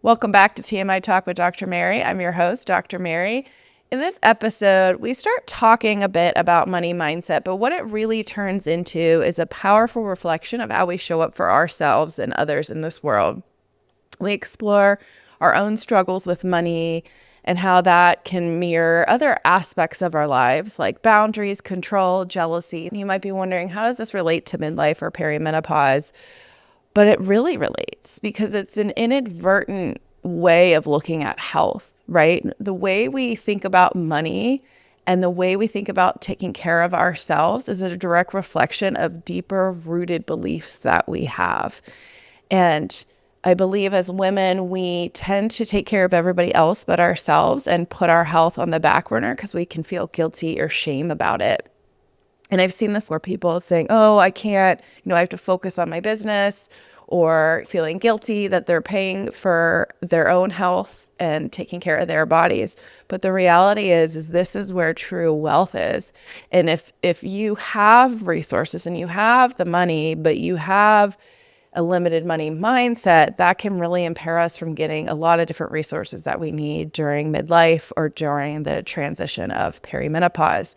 Welcome back to TMI Talk with Dr. Mary. I'm your host, Dr. Mary. In this episode, we start talking a bit about money mindset, but what it really turns into is a powerful reflection of how we show up for ourselves and others in this world. We explore our own struggles with money and how that can mirror other aspects of our lives like boundaries, control, jealousy. You might be wondering, how does this relate to midlife or perimenopause? But it really relates because it's an inadvertent way of looking at health, right? The way we think about money and the way we think about taking care of ourselves is a direct reflection of deeper rooted beliefs that we have. And I believe as women, we tend to take care of everybody else but ourselves and put our health on the back burner because we can feel guilty or shame about it. And I've seen this where people are saying, oh, I can't, I have to focus on my business, or feeling guilty that they're paying for their own health and taking care of their bodies. But the reality is this is where true wealth is. And if you have resources and you have the money, but you have a limited money mindset, that can really impair us from getting a lot of different resources that we need during midlife or during the transition of perimenopause.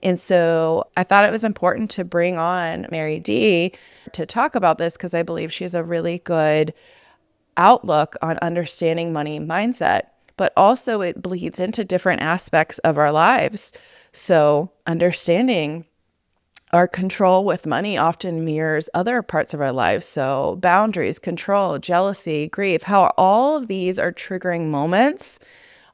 And so I thought it was important to bring on Mary D to talk about this because I believe she has a really good outlook on understanding money mindset, but also it bleeds into different aspects of our lives. So understanding our control with money often mirrors other parts of our lives. So boundaries, control, jealousy, grief, how all of these are triggering moments,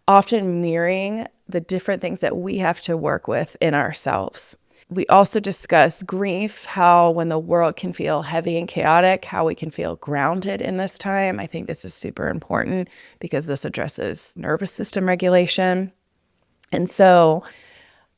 often mirroring the different things that we have to work with in ourselves. We also discuss grief, how when the world can feel heavy and chaotic, how we can feel grounded in this time. I think this is super important because this addresses nervous system regulation. And so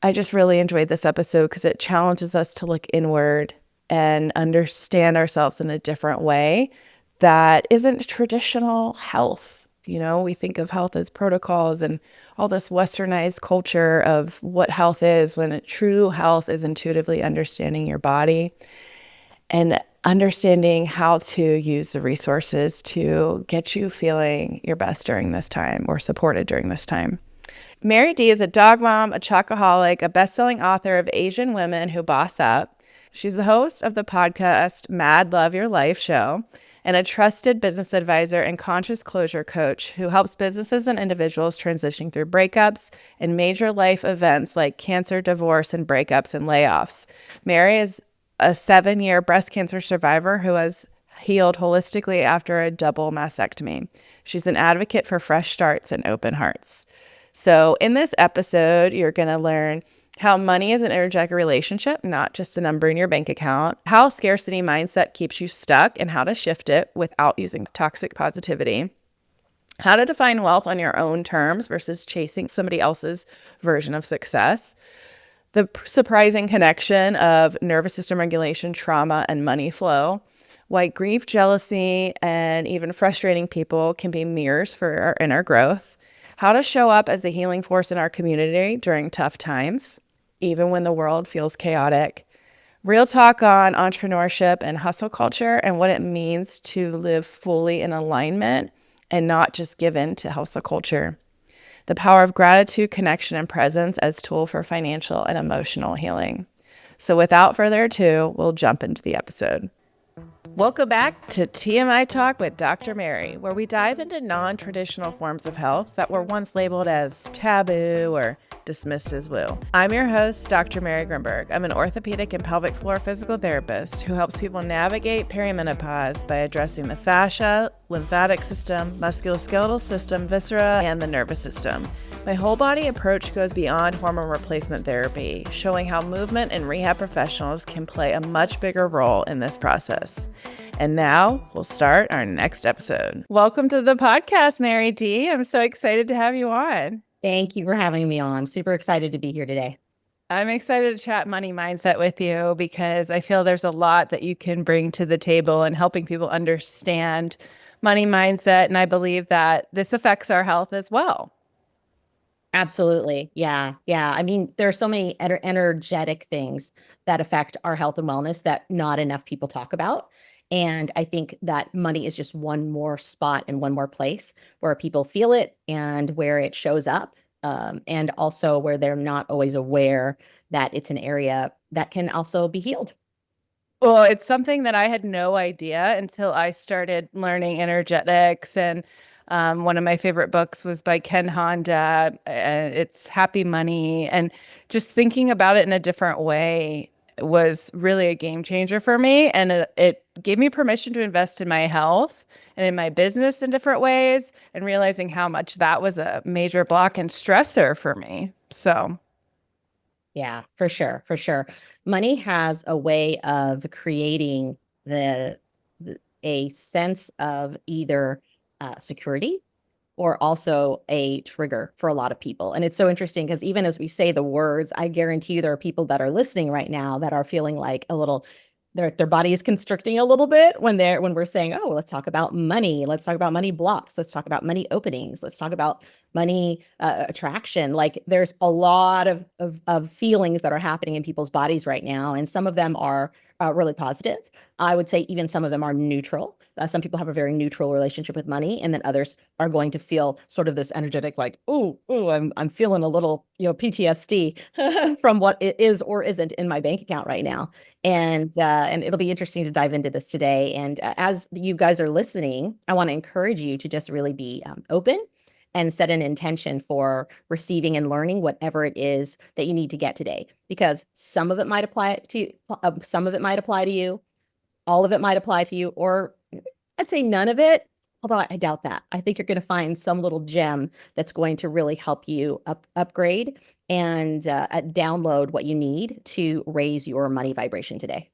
I just really enjoyed this episode because it challenges us to look inward and understand ourselves in a different way that isn't traditional health. We think of health as protocols and all this westernized culture of what health is, when true health is intuitively understanding your body and understanding how to use the resources to get you feeling your best during this time or supported during this time. Mary D is a dog mom, a chocoholic, a best-selling author of Asian Women Who Boss Up. She's the host of the podcast Mad Love Your Life show and a trusted business advisor and conscious closure coach who helps businesses and individuals transitioning through breakups and major life events like cancer, divorce, and breakups and layoffs. Mary is a 7-year breast cancer survivor who has healed holistically after a double mastectomy. She's an advocate for fresh starts and open hearts. So in this episode, you're going to learn how money is an energetic relationship, not just a number in your bank account, how scarcity mindset keeps you stuck and how to shift it without using toxic positivity, how to define wealth on your own terms versus chasing somebody else's version of success, the surprising connection of nervous system regulation, trauma, and money flow, why grief, jealousy, and even frustrating people can be mirrors for our inner growth, how to show up as a healing force in our community during tough times, even when the world feels chaotic. Real talk on entrepreneurship and hustle culture and what it means to live fully in alignment and not just give in to hustle culture. The power of gratitude, connection, and presence as tool for financial and emotional healing. So without further ado, we'll jump into the episode. Welcome back to TMI Talk with Dr. Mary, where we dive into non-traditional forms of health that were once labeled as taboo or dismissed as woo. I'm your host, Dr. Mary Grimberg. I'm an orthopedic and pelvic floor physical therapist who helps people navigate perimenopause by addressing the fascia, lymphatic system, musculoskeletal system, viscera, and the nervous system. My whole body approach goes beyond hormone replacement therapy, showing how movement and rehab professionals can play a much bigger role in this process. And now we'll start our next episode. Welcome to the podcast, Mary D. I'm so excited to have you on. Thank you for having me on. I'm super excited to be here today. I'm excited to chat money mindset with you because I feel there's a lot that you can bring to the table in helping people understand money mindset. And I believe that this affects our health as well. Absolutely. Yeah. Yeah. I mean, there are so many energetic things that affect our health and wellness that not enough people talk about. And I think that money is just one more spot and one more place where people feel it and where it shows up, and also where they're not always aware that it's an area that can also be healed. Well, it's something that I had no idea until I started learning energetics. And one of my favorite books was by Ken Honda. It's Happy Money. And just thinking about it in a different way was really a game changer for me. And it gave me permission to invest in my health and in my business in different ways, and realizing how much that was a major block and stressor for me. So, Yeah, for sure, for sure. Money has a way of creating a sense of either security or also a trigger for a lot of people. And it's so interesting because even as we say the words, I guarantee you there are people that are listening right now that are feeling like a little their body is constricting a little bit when we're saying, "Oh, let's talk about money. Let's talk about money blocks. Let's talk about money openings. Let's talk about money attraction." Like there's a lot of feelings that are happening in people's bodies right now, and some of them are really positive. I would say even some of them are neutral. Some people have a very neutral relationship with money, and then others are going to feel sort of this energetic, like, "Oh, I'm feeling a little, PTSD from what it is or isn't in my bank account right now." And it'll be interesting to dive into this today. And as you guys are listening, I want to encourage you to just really be open and set an intention for receiving and learning whatever it is that you need to get today, because some of it might apply to you, some of it might apply to you, all of it might apply to you, or I'd say none of it. Although I doubt that. I think you're going to find some little gem that's going to really help you upgrade and download what you need to raise your money vibration today.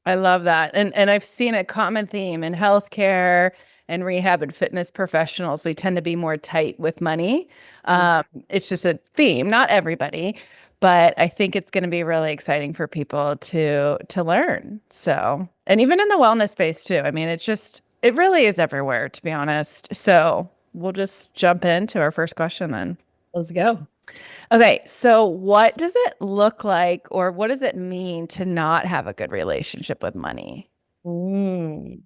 I love that. And I've seen a common theme in healthcare and rehab and fitness professionals. We tend to be more tight with money. Mm. It's just a theme, not everybody, but I think it's going to be really exciting for people to learn. So, and even in the wellness space too. I mean, it really is everywhere, to be honest. So, we'll just jump into our first question then. Let's go. Okay, so what does it look like, or what does it mean to not have a good relationship with money? Mm.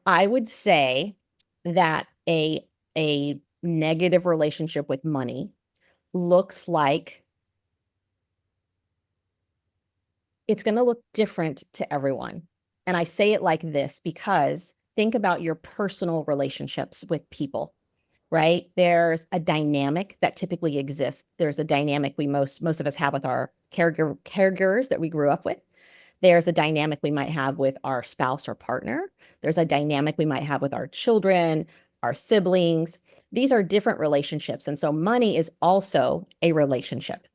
I would say that a negative relationship with money looks like it's going to look different to everyone. And I say it like this because think about your personal relationships with people, right? There's a dynamic that typically exists. There's a dynamic we most of us have with our caregivers that we grew up with. There's a dynamic we might have with our spouse or partner. There's a dynamic we might have with our children, our siblings. These are different relationships. And so money is also a relationship.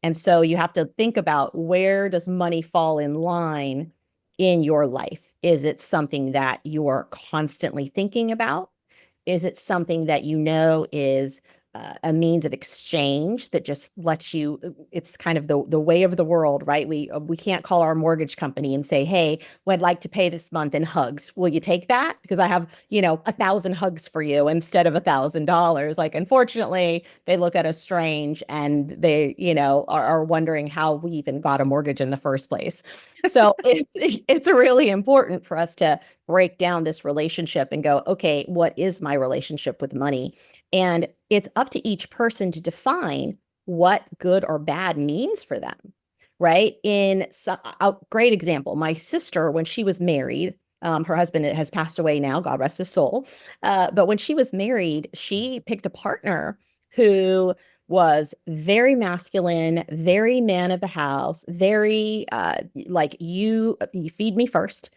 And so you have to think about, where does money fall in line in your life? Is it something that you're constantly thinking about? Is it something that you know is a means of exchange that just lets you? It's kind of the way of the world, right? We can't call our mortgage company and say, "Hey, well, I'd like to pay this month in hugs. Will you take that? Because I have 1,000 hugs for you instead of $1,000." Like, unfortunately, they look at us strange, and they are wondering how we even got a mortgage in the first place. So it's really important for us to break down this relationship and go, okay, what is my relationship with money? And it's up to each person to define what good or bad means for them, right? A great example, my sister, when she was married, her husband has passed away now, God rest his soul. But when she was married, she picked a partner who was very masculine, very man of the house, very like, you feed me first.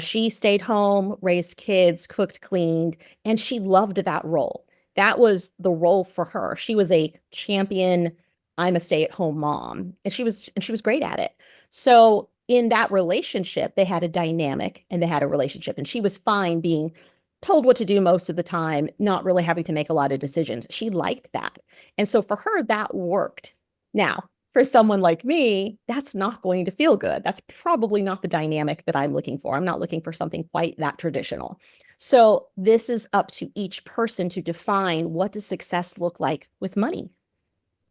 She stayed home, raised kids, cooked, cleaned, and she loved that role. That was the role for her. She was a champion. I'm a stay-at-home mom, and she was great at it. So in that relationship, they had a dynamic and they had a relationship, and she was fine being told what to do most of the time, not really having to make a lot of decisions. She liked that. And so for her, that worked. Now, for someone like me, that's not going to feel good. That's probably not the dynamic that I'm looking for. I'm not looking for something quite that traditional. So this is up to each person to define, what does success look like with money?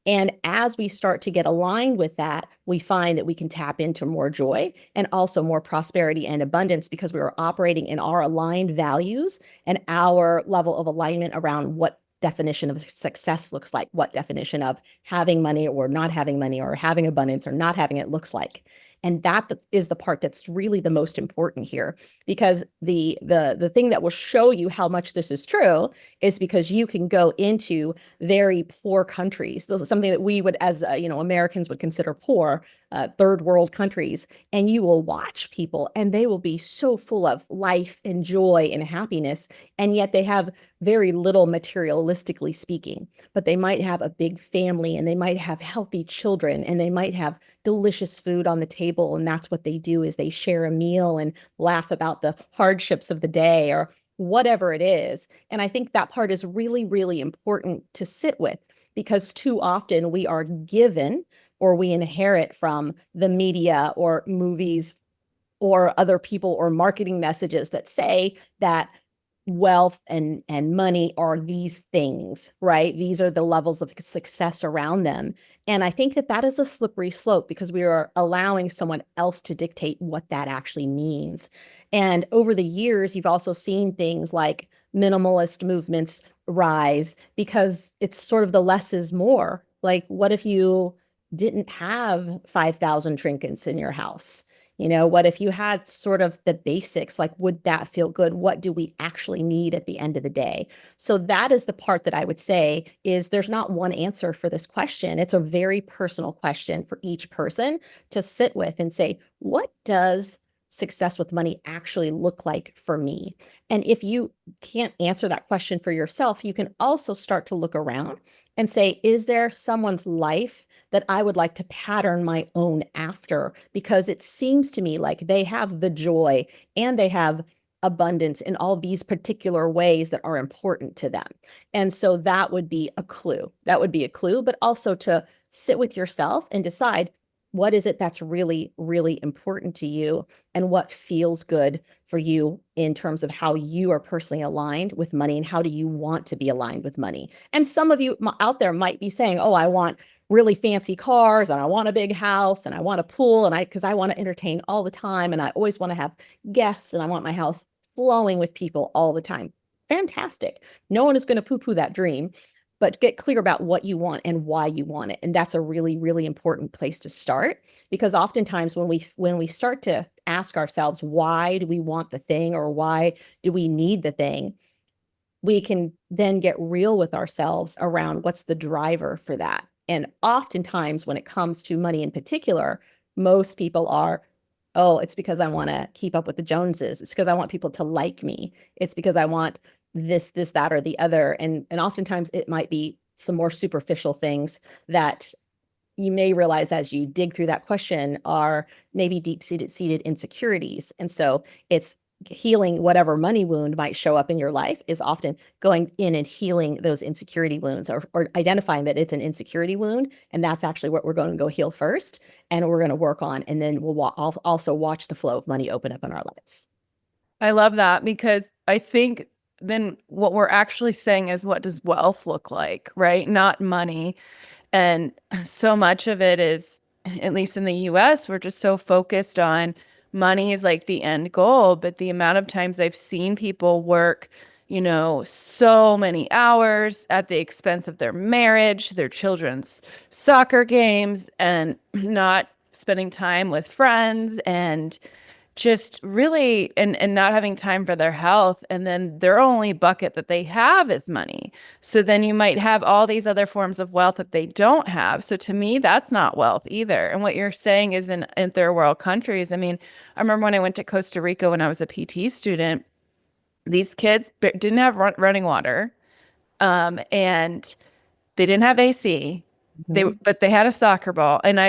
And as we start to get aligned with that, we find that we can tap into more joy and also more prosperity and abundance because we are operating in our aligned values and our level of alignment around what definition of success looks like, what definition of having money or not having money or having abundance or not having it looks like. And that is the part that's really the most important here, because the thing that will show you how much this is true is because you can go into very poor countries. Those are something that we would, as Americans would consider poor, third world countries, and you will watch people, and they will be so full of life and joy and happiness, and yet they have very little materialistically speaking. But they might have a big family, and they might have healthy children, and they might have delicious food on the table, and that's what they do is they share a meal and laugh about the hardships of the day or whatever it is. And I think that part is really, really important to sit with, because too often we are given or we inherit from the media or movies or other people or marketing messages that say that wealth and money are these things, right? These are the levels of success around them. And I think that that is a slippery slope because we are allowing someone else to dictate what that actually means. And over the years, you've also seen things like minimalist movements rise because it's sort of the less is more. Like, what if you didn't have 5,000 trinkets in your house? What if you had sort of the basics? Like, would that feel good? What do we actually need at the end of the day? So that is the part that I would say is there's not one answer for this question. It's a very personal question for each person to sit with and say, what does success with money actually look like for me? And if you can't answer that question for yourself, you can also start to look around and say, is there someone's life that I would like to pattern my own after? Because it seems to me like they have the joy and they have abundance in all these particular ways that are important to them. And so that would be a clue. That would be a clue, but also to sit with yourself and decide what is it that's really, really important to you and what feels good for you in terms of how you are personally aligned with money and how do you want to be aligned with money. And some of you out there might be saying, oh, I want really fancy cars and I want a big house and I want a pool and because I want to entertain all the time and I always want to have guests and I want my house flowing with people all the time. Fantastic. No one is going to poo-poo that dream, but get clear about what you want and why you want it. And that's a really, really important place to start, because oftentimes when we start to ask ourselves, why do we want the thing or why do we need the thing? We can then get real with ourselves around what's the driver for that. And oftentimes when it comes to money in particular, most people are, oh, it's because I want to keep up with the Joneses. It's because I want people to like me. It's because I want this, that, or the other. And oftentimes it might be some more superficial things that you may realize as you dig through that question are maybe deep-seated insecurities. And so it's healing whatever money wound might show up in your life is often going in and healing those insecurity wounds, or identifying that it's an insecurity wound. And that's actually what we're going to go heal first. And we're going to work on, and then we'll also watch the flow of money open up in our lives. I love that, because I think then what we're actually saying is, what does wealth look like, right? Not money. And so much of it is, at least in the US, we're just so focused on money is like the end goal. But the amount of times I've seen people work, so many hours at the expense of their marriage, their children's soccer games, and not spending time with friends, and just really and not having time for their health, and then their only bucket that they have is money. So then you might have all these other forms of wealth that they don't have. So to me, that's not wealth either. And what you're saying is, in third world countries, I mean, I remember when I went to Costa Rica when I was a PT student, these kids didn't have running water, and they didn't have AC. Mhm. But they had a soccer ball, and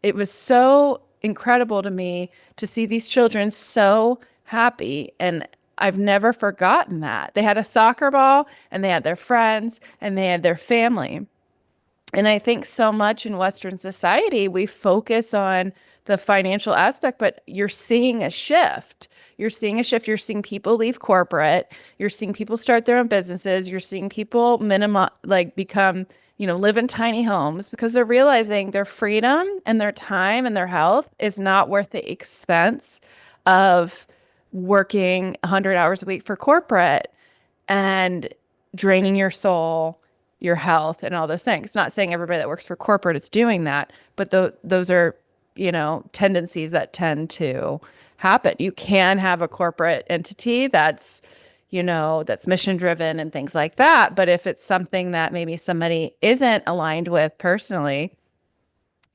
it was so incredible to me to see these children so happy, and I've never forgotten that. They had a soccer ball, and they had their friends, and they had their family. And I think so much in Western society, we focus on the financial aspect, but you're seeing a shift. You're seeing a shift. You're seeing people leave corporate. You're seeing people start their own businesses. You're seeing people become, live in tiny homes because they're realizing their freedom and their time and their health is not worth the expense of working 100 hours a week for corporate and draining your soul, your health, and all those things. Not saying everybody that works for corporate is doing that, but those are, tendencies that tend to happen. You can have a corporate entity that's mission driven and things like that. But if it's something that maybe somebody isn't aligned with personally,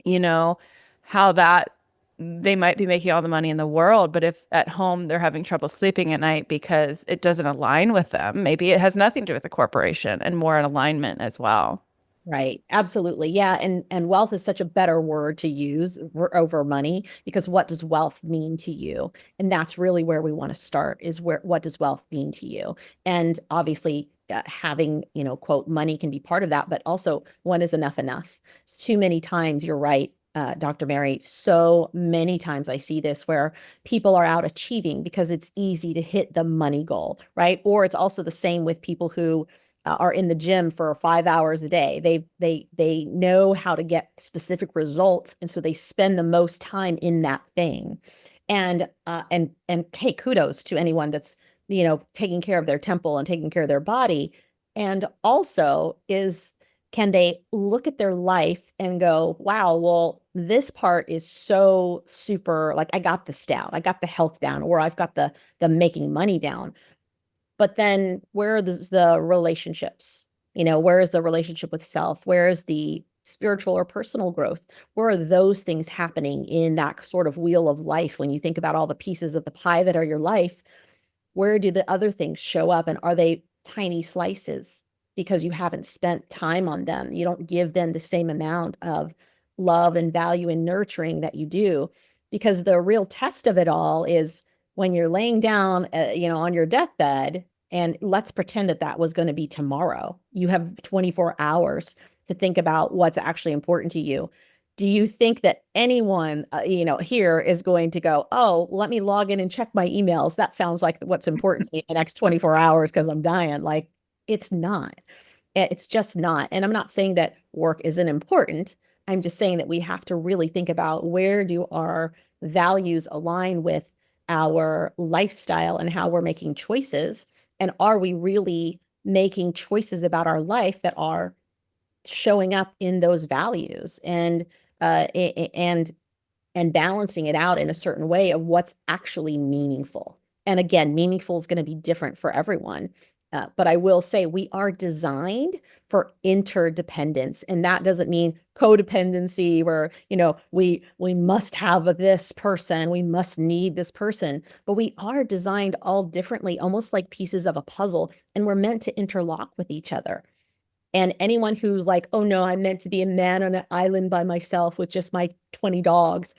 you know, how that they might be making all the money in the world, but if at home they're having trouble sleeping at night because it doesn't align with them, maybe it has nothing to do with the corporation and more an alignment as well. Right. Absolutely. Yeah. And wealth is such a better word to use over money, because what does wealth mean to you? And that's really where we want to start, is what does wealth mean to you? And obviously, having, quote, money can be part of that, but also, when is enough enough? It's too many times, you're right, Dr. Mary. So many times I see this where people are out achieving because it's easy to hit the money goal, right? Or it's also the same with people who are in the gym for 5 hours a day. They know how to get specific results, and so they spend the most time in that thing. And hey, kudos to anyone that's taking care of their temple and taking care of their body. And also, can they look at their life and go, wow, well, this part is so super, like, I got this down, I got the health down, or I've got the making money down. But then where are the relationships? Where is the relationship with self? Where is the spiritual or personal growth? Where are those things happening in that sort of wheel of life? When you think about all the pieces of the pie that are your life, where do the other things show up? And are they tiny slices because you haven't spent time on them? You don't give them the same amount of love and value and nurturing that you do. Because the real test of it all is when you're laying down, on your deathbed, and let's pretend that that was going to be tomorrow. You have 24 hours to think about what's actually important to you. Do you think that anyone, here is going to go, oh, let me log in and check my emails? That sounds like what's important to me in the next 24 hours because I'm dying. Like, it's not. It's just not. And I'm not saying that work isn't important. I'm just saying that we have to really think about, where do our values align with our lifestyle and how we're making choices? And are we really making choices about our life that are showing up in those values, uh, and and balancing it out in a certain way of what's actually meaningful? And again, meaningful is going to be different for everyone. But I will say, we are designed for interdependence, and that doesn't mean codependency, where we must have this person, we must need this person. But we are designed all differently, almost like pieces of a puzzle, and we're meant to interlock with each other. And anyone who's like, oh no, I'm meant to be a man on an island by myself with just my 20 dogs.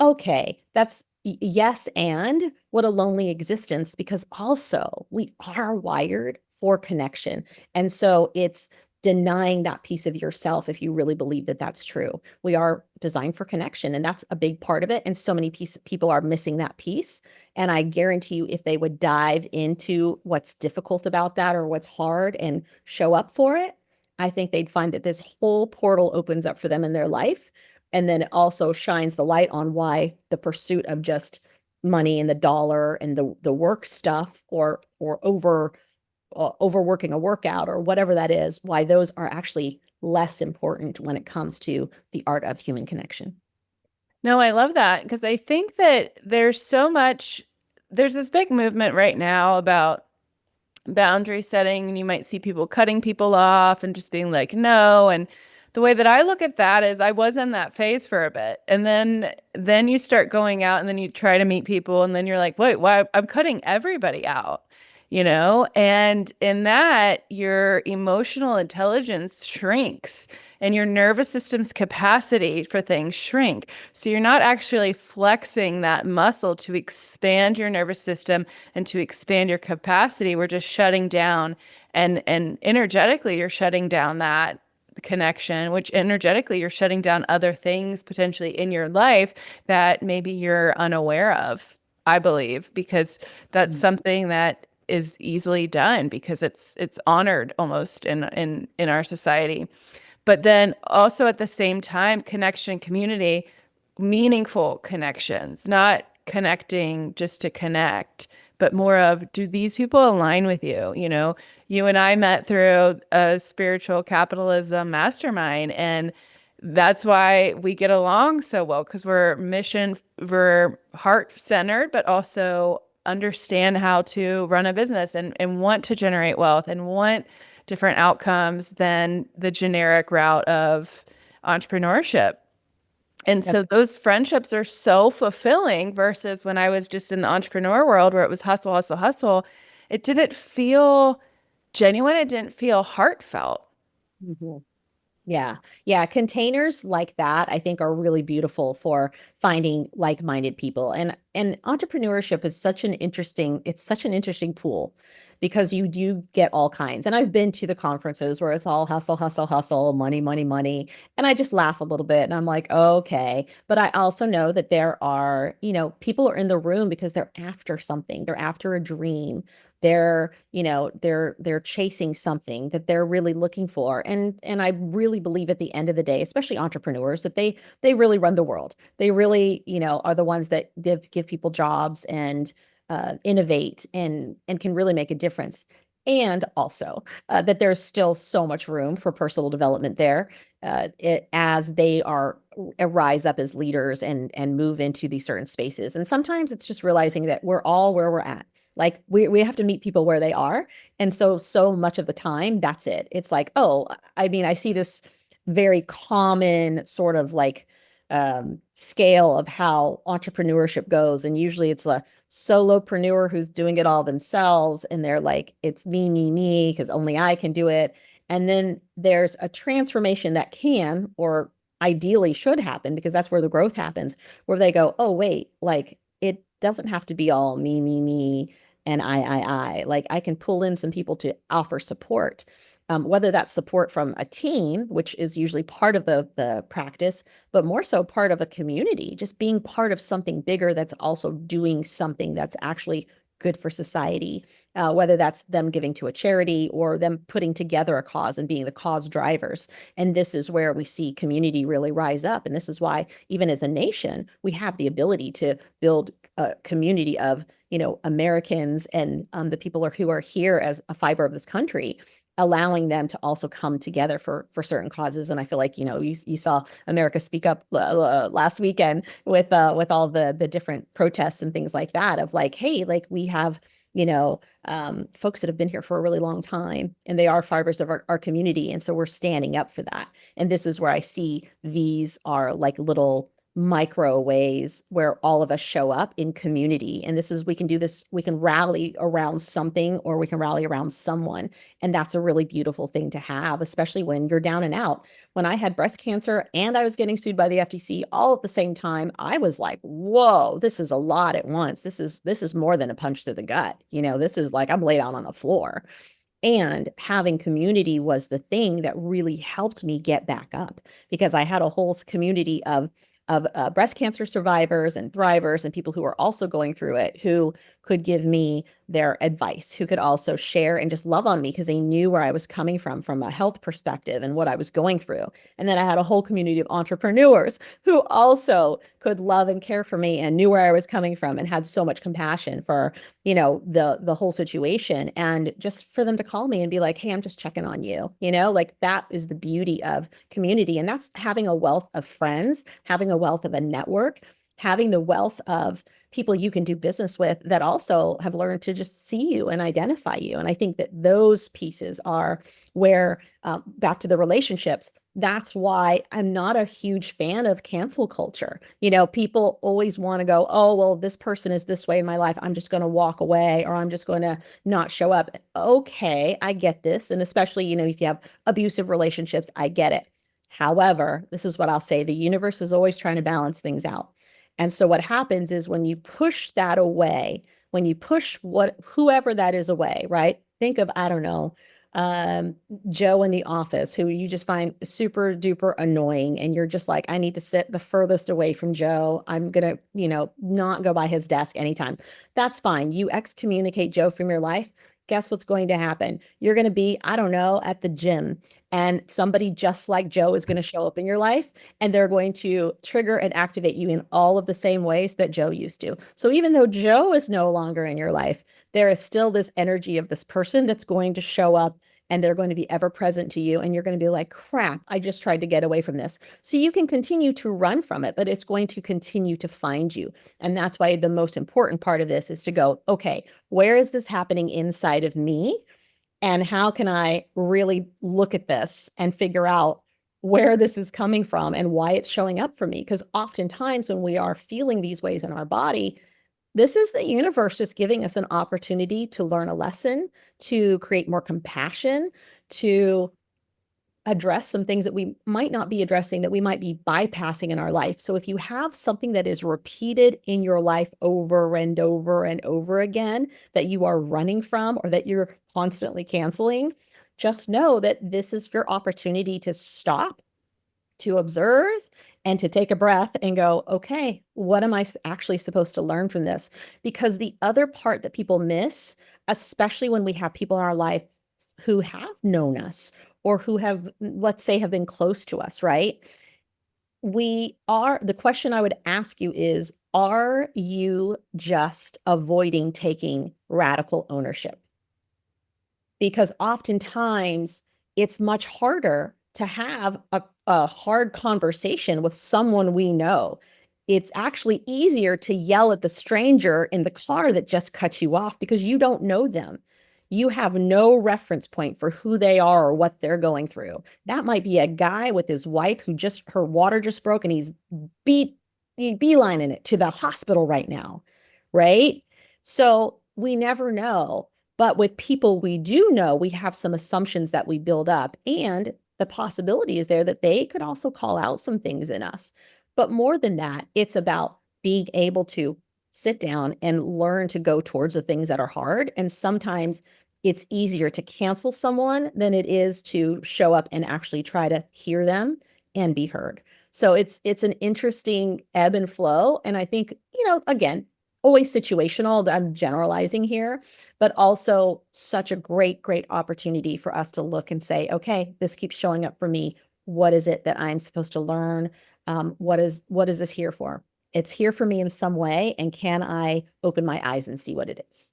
Okay, that's yes. And what a lonely existence, because also we are wired for connection. And so it's denying that piece of yourself if you really believe that that's true. We are designed for connection, and that's a big part of it. And so many people are missing that piece. And I guarantee you, if they would dive into what's difficult about that or what's hard and show up for it, I think they'd find that this whole portal opens up for them in their life. And then it also shines the light on why the pursuit of just money and the dollar and the work stuff, or overworking a workout or whatever that is, why those are actually less important when it comes to the art of human connection. No, I love that because I think that there's this big movement right now about boundary setting, and you might see people cutting people off and just being like, no. And the way that I look at that is I was in that phase for a bit. And then you start going out and then you try to meet people and then you're like, wait, why I'm cutting everybody out, And in that, your emotional intelligence shrinks and your nervous system's capacity for things shrink. So you're not actually flexing that muscle to expand your nervous system and to expand your capacity. We're just shutting down, and energetically you're shutting down connection, which energetically you're shutting down other things potentially in your life that maybe you're unaware of, I believe, because that's something that is easily done because it's honored almost in our society. But then also at the same time, connection, community, meaningful connections, not connecting just to connect, but more of, do these people align with you? You know, you and I met through a spiritual capitalism mastermind, and that's why we get along so well, because we're heart centered, but also understand how to run a business and want to generate wealth and want different outcomes than the generic route of entrepreneurship. And Yep. so those friendships are so fulfilling versus when I was just in the entrepreneur world where it was hustle, hustle, hustle. It didn't feel genuine. It didn't feel heartfelt. Mhm. Yeah. Yeah. Containers like that, I think, are really beautiful for finding like-minded people. And entrepreneurship is such an interesting pool because you do get all kinds. And I've been to the conferences where it's all hustle, hustle, hustle, money, money, money. And I just laugh a little bit and I'm like, okay. But I also know that there are, people are in the room because they're after something. They're after a dream. They're chasing something that they're really looking for. And I really believe at the end of the day, especially entrepreneurs, that they really run the world. They really, are the ones that give people jobs and innovate and can really make a difference. And also that there's still so much room for personal development there, as they rise up as leaders and move into these certain spaces. And sometimes it's just realizing that we're all where we're at. Like we have to meet people where they are. And so much of the time, that's it. It's like, oh, I mean, I see this very common sort of like scale of how entrepreneurship goes. And usually it's a solopreneur who's doing it all themselves. And they're like, it's me, because only I can do it. And then there's a transformation that can, or ideally should happen, because that's where the growth happens, where they go, oh, wait, like it doesn't have to be all me, and I. Like I can pull in some people to offer support, whether that's support from a team, which is usually part of the practice, but more so part of a community, just being part of something bigger that's also doing something that's actually good for society, whether that's them giving to a charity or them putting together a cause and being the cause drivers. And this is where we see community really rise up. And this is why, even as a nation, we have the ability to build a community of, Americans and the people who are here as a fiber of this country, allowing them to also come together for certain causes. And I feel like, you saw America speak up last weekend with all the different protests and things like that, of like, hey, like we have, folks that have been here for a really long time, and they are fibers of our community. And so we're standing up for that. And this is where I see these are like little micro ways where all of us show up in community. And this is, we can do this, we can rally around something, or we can rally around someone. And that's a really beautiful thing to have, especially when you're down and out. When I had breast cancer and I was getting sued by the FTC all at the same time, I was like, whoa, this is a lot at once. This is more than a punch to the gut. This is like I'm laid out on the floor. And having community was the thing that really helped me get back up, because I had a whole community of breast cancer survivors and thrivers and people who are also going through it, who could give me their advice, who could also share and just love on me because they knew where I was coming from a health perspective and what I was going through. And then I had a whole community of entrepreneurs who also could love and care for me and knew where I was coming from and had so much compassion for, the whole situation. And just for them to call me and be like, hey, I'm just checking on you, like that is the beauty of community. And that's having a wealth of friends, having a wealth of a network, having the wealth of people you can do business with that also have learned to just see you and identify you. And I think that those pieces are where, back to the relationships, that's why I'm not a huge fan of cancel culture. People always want to go, oh, well, this person is this way in my life, I'm just going to walk away, or I'm just going to not show up. Okay, I get this. And especially, if you have abusive relationships, I get it. However, this is what I'll say, the universe is always trying to balance things out. And so what happens is when you push that away, when you push whoever that is away, right? Think of, I don't know, um, Joe in the office who you just find super duper annoying and you're just like, I need to sit the furthest away from Joe. I'm gonna, not go by his desk anytime. That's fine. You excommunicate Joe from your life. Guess what's going to happen? You're going to be, I don't know, at the gym, and somebody just like Joe is going to show up in your life, and they're going to trigger and activate you in all of the same ways that Joe used to. So even though Joe is no longer in your life, there is still this energy of this person that's going to show up, and they're going to be ever present to you. And you're going to be like, crap, I just tried to get away from this. So you can continue to run from it, but it's going to continue to find you. And that's why the most important part of this is to go, okay, where is this happening inside of me? And how can I really look at this and figure out where this is coming from and why it's showing up for me? Because oftentimes when we are feeling these ways in our body, this is the universe just giving us an opportunity to learn a lesson, to create more compassion, to address some things that we might not be addressing, that we might be bypassing in our life. So if you have something that is repeated in your life over and over and over again that you are running from or that you're constantly canceling, just know that this is your opportunity to stop, to observe, and to take a breath and go, okay, what am I actually supposed to learn from this? Because the other part that people miss, especially when we have people in our life who have known us or who have, let's say, have been close to us, right? The question I would ask you is, are you just avoiding taking radical ownership? Because oftentimes it's much harder to have a hard conversation with someone we know. It's actually easier to yell at the stranger in the car that just cut you off because you don't know them. You have no reference point for who they are or what they're going through. That might be a guy with his wife who just, her water just broke and he's beat, beelining it to the hospital right now, right? So we never know. But with people we do know, we have some assumptions that we build up. And the possibility is there that they could also call out some things in us. But more than that, it's about being able to sit down and learn to go towards the things that are hard. And sometimes it's easier to cancel someone than it is to show up and actually try to hear them and be heard. So it's an interesting ebb and flow. And I think, again, always situational. I'm generalizing here, but also such a great, great opportunity for us to look and say, okay, this keeps showing up for me. What is it that I'm supposed to learn? What is this here for? It's here for me in some way, and can I open my eyes and see what it is?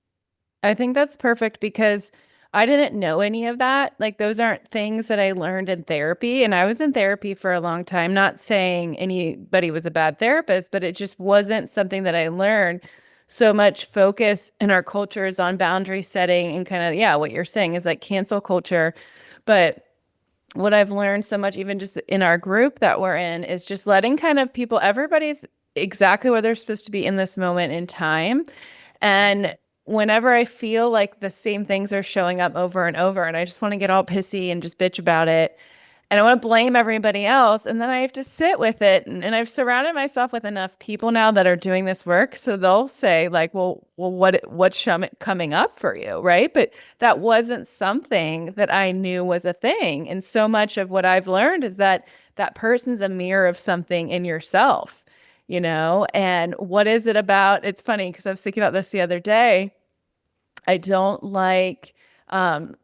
I think that's perfect because I didn't know any of that. Like, those aren't things that I learned in therapy. And I was in therapy for a long time, not saying anybody was a bad therapist, but it just wasn't something that I learned. So much focus in our culture is on boundary setting and kind of, yeah, what you're saying is like cancel culture. But what I've learned so much, even just in our group that we're in, is just letting kind of people, everybody's exactly where they're supposed to be in this moment in time. And whenever I feel like the same things are showing up over and over, and I just want to get all pissy and just bitch about it, and I want to blame everybody else, and then I have to sit with it. And I've surrounded myself with enough people now that are doing this work, so they'll say like, well, coming up for you, right? But that wasn't something that I knew was a thing. And so much of what I've learned is that that person's a mirror of something in yourself, And what is it about? It's funny because I was thinking about this the other day. I don't like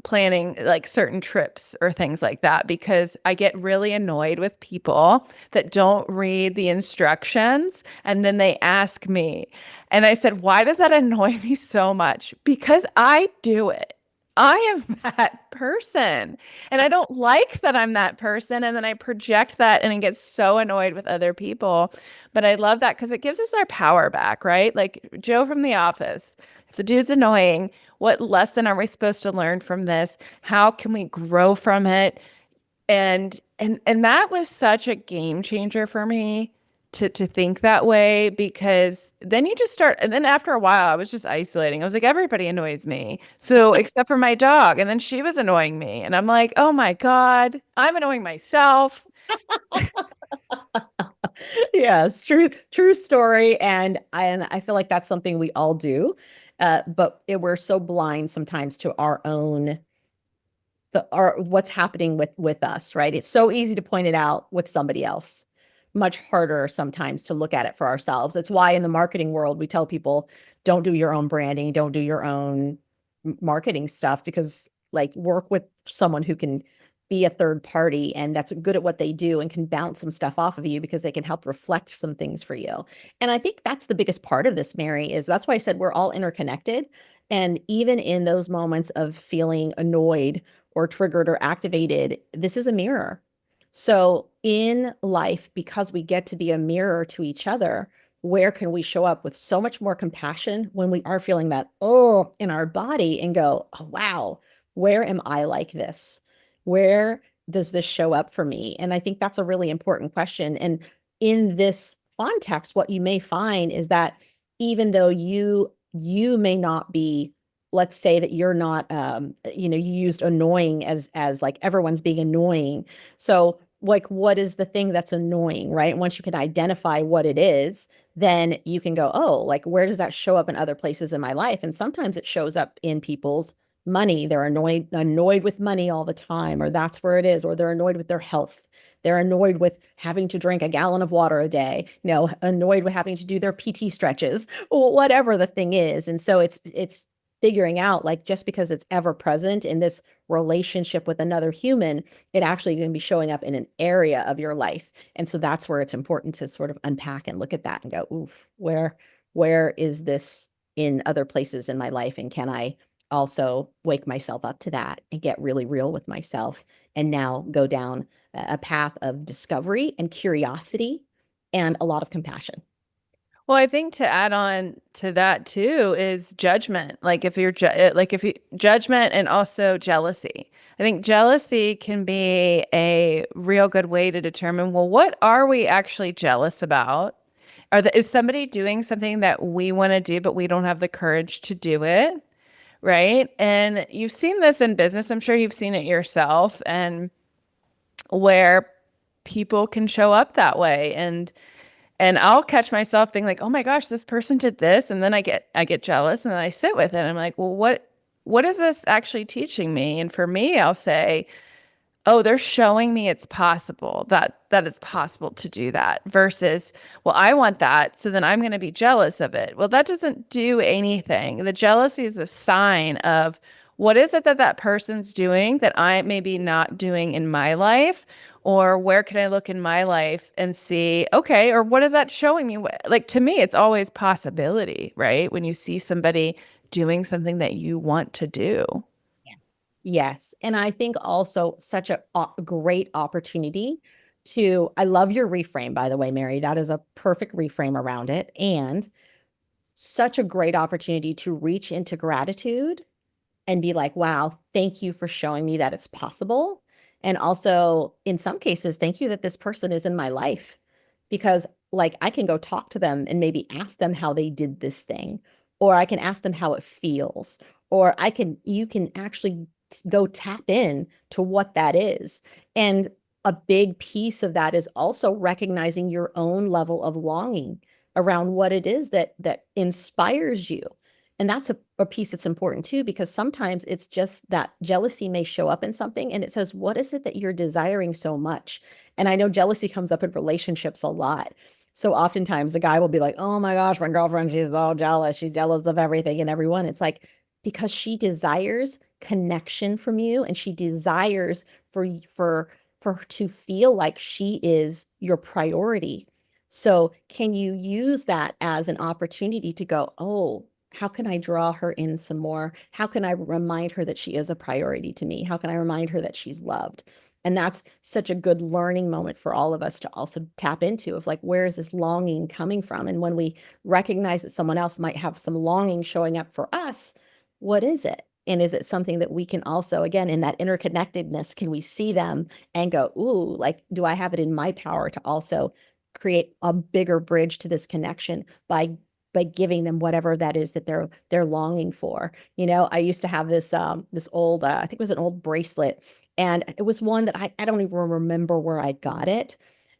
planning like certain trips or things like that because I get really annoyed with people that don't read the instructions and then they ask me. And I said, why does that annoy me so much? Because I do it. I am that person. And I don't like that I'm that person. And then I project that and I get so annoyed with other people. But I love that because it gives us our power back, right? Like Joe from The Office. If the dude's annoying, what lesson are we supposed to learn from this? How can we grow from it? And that was such a game changer for me to think that way because then you just start and then after a while I was just isolating. I was like, everybody annoys me. So except for my dog. And then she was annoying me. And I'm like, oh my God, I'm annoying myself. Yes, true story. And I feel like that's something we all do. But we're so blind sometimes to our own what's happening with us, right? It's so easy to point it out with somebody else. Much harder sometimes to look at it for ourselves. It's why in the marketing world we tell people don't do your own branding, don't do your own marketing stuff, because like work with someone who can be a third party and that's good at what they do and can bounce some stuff off of you because they can help reflect some things for you. And I think that's the biggest part of this, Mary, is that's why I said we're all interconnected. And even in those moments of feeling annoyed or triggered or activated, this is a mirror. So in life, because we get to be a mirror to each other, where can we show up with so much more compassion when we are feeling that, oh, in our body and go, oh, wow, where am I like this? Where does this show up for me? And I think that's a really important question. And in this context, what you may find is that even though you may not be, let's say that you're not you used annoying as like everyone's being annoying. So like what is the thing that's annoying, right? Once you can identify what it is, then you can go, oh, like where does that show up in other places in my life? And sometimes it shows up in people's money. They're annoyed with money all the time, or that's where it is, or they're annoyed with their health. They're annoyed with having to drink a gallon of water a day, annoyed with having to do their PT stretches, or whatever the thing is. And so it's figuring out, like, just because it's ever present in this relationship with another human, it actually can be showing up in an area of your life. And so that's where it's important to sort of unpack and look at that and go, oof, where is this in other places in my life? And can I also wake myself up to that and get really real with myself and now go down a path of discovery and curiosity and a lot of compassion. Well, I think to add on to that too is judgment. Like if you're like if you judgment and also jealousy. I think jealousy can be a real good way to determine, well, what are we actually jealous about? Is somebody doing something that we want to do, but we don't have the courage to do it? Right. And you've seen this in business. I'm sure you've seen it yourself, and where people can show up that way. And I'll catch myself being like, "Oh my gosh, this person did this." And then I get jealous and then I sit with it. I'm like, "Well, what is this actually teaching me?" And for me, I'll say, "Oh, they're showing me it's possible, that it's possible to do that," versus, "Well, I want that, so then I'm going to be jealous of it." Well, that doesn't do anything. The jealousy is a sign of what is it that that person's doing that I maybe not doing in my life, or where can I look in my life and see, okay, or what is that showing me? Like, to me, it's always possibility, right? When you see somebody doing something that you want to do. Yes. Yes. And I think also such a great opportunity I love your reframe, by the way, Mary. That is a perfect reframe around it. And such a great opportunity to reach into gratitude and be like, wow, thank you for showing me that it's possible. And also, in some cases, thank you that this person is in my life, because, like, I can go talk to them and maybe ask them how they did this thing, or I can ask them how it feels, or you can actually go tap in to what that is. And a big piece of that is also recognizing your own level of longing around what it is that inspires you. And that's a piece that's important too, because sometimes it's just that jealousy may show up in something and it says, what is it that you're desiring so much? And I know jealousy comes up in relationships a lot. So oftentimes the guy will be like, oh my gosh, my girlfriend, she's all jealous. She's jealous of everything and everyone. It's like, because she desires connection from you, and she desires for her to feel like she is your priority. So can you use that as an opportunity to go, oh, how can I draw her in some more? How can I remind her that she is a priority to me? How can I remind her that she's loved? And that's such a good learning moment for all of us to also tap into, of like, where is this longing coming from? And when we recognize that someone else might have some longing showing up for us, what is it? And is it something that we can also, again, in that interconnectedness, can we see them and go, ooh, like, do I have it in my power to also create a bigger bridge to this connection by giving them whatever that is that they're longing for. I used to have this old I think it was an old bracelet, and it was one that I don't even remember where I got it.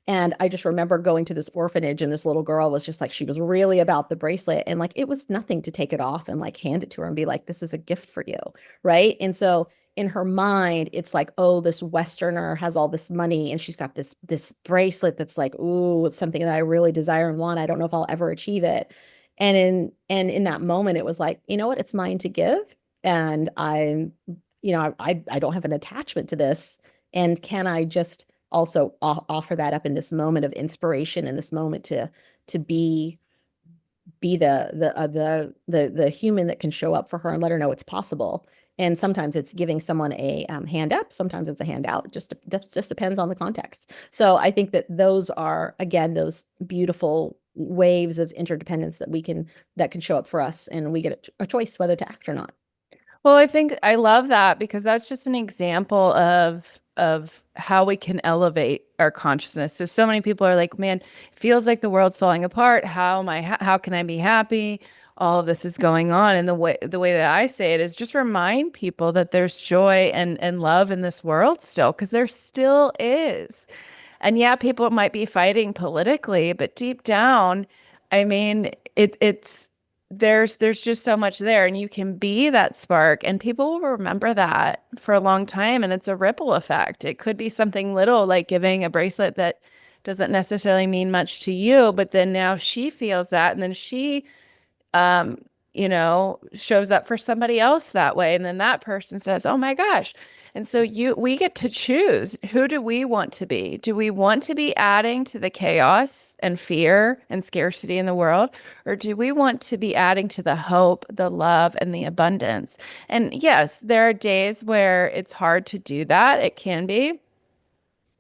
And I just remember going to this orphanage, and this little girl was just like, she was really about the bracelet, and like it was nothing to take it off and like hand it to her and be like, this is a gift for you, right? And so in her mind, it's like, oh, this Westerner has all this money and she's got this bracelet that's like, ooh, it's something that I really desire and want. I don't know if I'll ever achieve it. And in that moment, it was like, you know what, it's mine to give. And I don't have an attachment to this. And can I just also offer that up in this moment of inspiration, in this moment to be the human that can show up for her and let her know it's possible. And sometimes it's giving someone a hand up, sometimes it's a handout. Just depends on the context. So I think that those are, again, those beautiful waves of interdependence that can show up for us, and we get a choice whether to act or not. Well, I think I love that because that's just an example of how we can elevate our consciousness. So many people are like, "Man, it feels like the world's falling apart. How can I be happy? All of this is going on." And the way that I say it is just remind people that there's joy and love in this world still, because there still is. And yeah, people might be fighting politically, but deep down, I mean, it's there's just so much there, and you can be that spark, and people will remember that for a long time, and it's a ripple effect. It could be something little like giving a bracelet that doesn't necessarily mean much to you, but then now she feels that, and then she um, shows up for somebody else that way. And then that person says, "Oh my gosh." And so we get to choose, who do we want to be? Do we want to be adding to the chaos and fear and scarcity in the world? Or do we want to be adding to the hope, the love, and the abundance? And yes, there are days where it's hard to do that. It can be.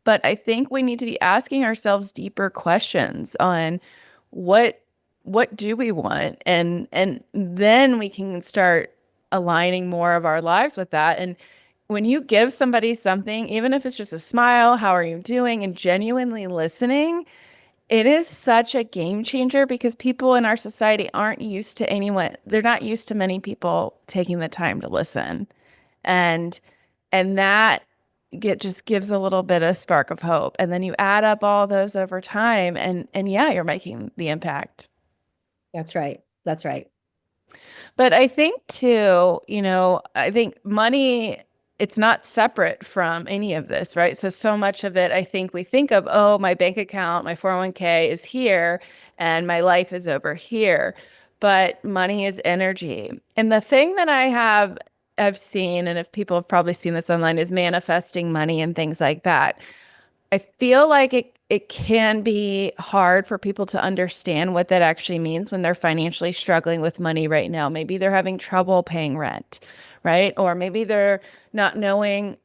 But I think we need to be asking ourselves deeper questions on what what do we want, and then we can start aligning more of our lives with that. And when you give somebody something, even if it's just a smile, how are you doing, and genuinely listening, it is such a game changer because people in our society aren't used to anyone. They're not used to many people taking the time to listen. And that just gives a little bit of spark of hope. And then you add up all those over time, and yeah, you're making the impact. That's right. That's right. But I think too, I think money, it's not separate from any of this, right? So much of it, I think we think of, oh, my bank account, my 401k is here and my life is over here. But money is energy. And the thing that I've seen, and if people have probably seen this online, is manifesting money and things like that. I feel like it can be hard for people to understand what that actually means when they're financially struggling with money right now. Maybe they're having trouble paying rent, right? Or maybe they're not knowing,